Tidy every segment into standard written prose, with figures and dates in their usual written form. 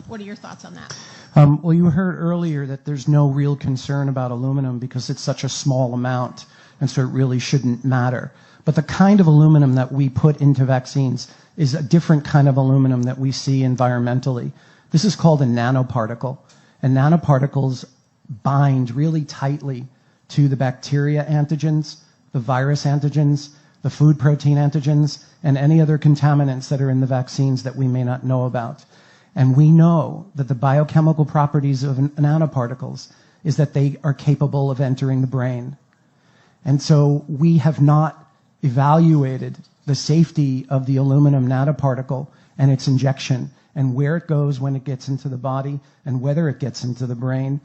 What are your thoughts on that? Well, you heard earlier that there's no real concern about aluminum because it's such a small amount, and so it really shouldn't matter. But the kind of aluminum that we put into vaccines is a different kind of aluminum that we see environmentally. This is called a nanoparticle, and nanoparticles bind really tightly to the bacteria antigens, the virus antigens, the food protein antigens, and any other contaminants that are in the vaccines that we may not know about. And we know that the biochemical properties of nanoparticles is that they are capable of entering the brain. And so we have not evaluated the safety of the aluminum nanoparticle and its injection and where it goes when it gets into the body and whether it gets into the brain.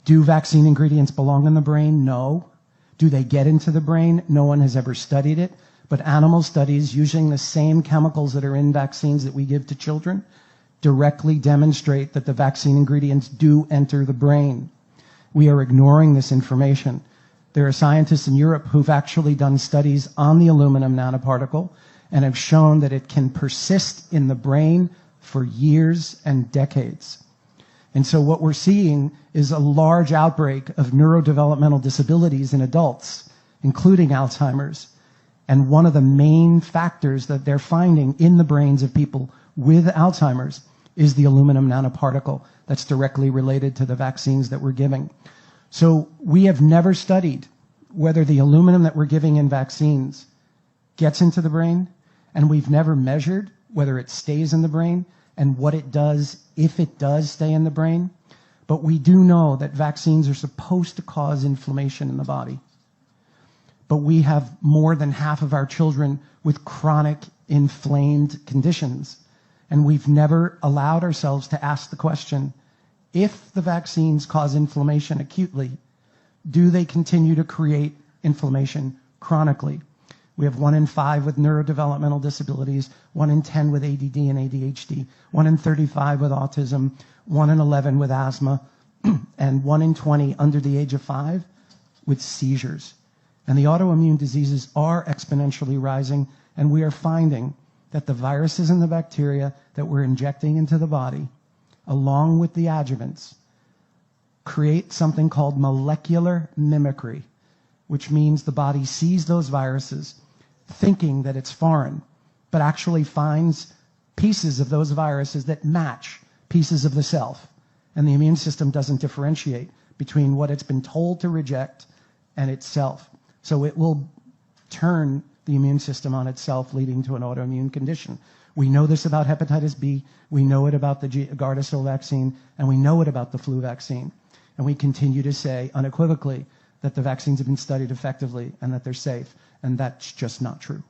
Do vaccine ingredients belong in the brain? No. Do they get into the brain? No one has ever studied it. But animal studies using the same chemicals that are in vaccines that we give to children directly demonstrate that the vaccine ingredients do enter the brain. We are ignoring this information. There are scientists in Europe who've actually done studies on the aluminum nanoparticle and have shown that it can persist in the brain for years and decades. And so what we're seeing is a large outbreak of neurodevelopmental disabilities in adults, including Alzheimer's. And one of the main factors that they're finding in the brains of people with Alzheimer's is the aluminum nanoparticle that's directly related to the vaccines that we're giving. So we have never studied whether the aluminum that we're giving in vaccines gets into the brain, and we've never measured whether it stays in the brain and what it does if it does stay in the brain. But we do know that vaccines are supposed to cause inflammation in the body. But we have more than half of our children with chronic inflamed conditions. And we've never allowed ourselves to ask the question, if the vaccines cause inflammation acutely, do they continue to create inflammation chronically? We have 1 in 5 with neurodevelopmental disabilities, 1 in 10 with ADD and ADHD, 1 in 35 with autism, 1 in 11 with asthma, and 1 in 20 under the age of 5 with seizures. And the autoimmune diseases are exponentially rising, and we are finding that the viruses and the bacteria that we're injecting into the body, along with the adjuvants, create something called molecular mimicry, which means the body sees those viruses thinking that it's foreign, but actually finds pieces of those viruses that match pieces of the self. And the immune system doesn't differentiate between what it's been told to reject and itself. So it will turn the immune system on itself, leading to an autoimmune condition. We know this about hepatitis B, we know it about the Gardasil vaccine, and we know it about the flu vaccine. And we continue to say unequivocally that the vaccines have been studied effectively and that they're safe, and that's just not true.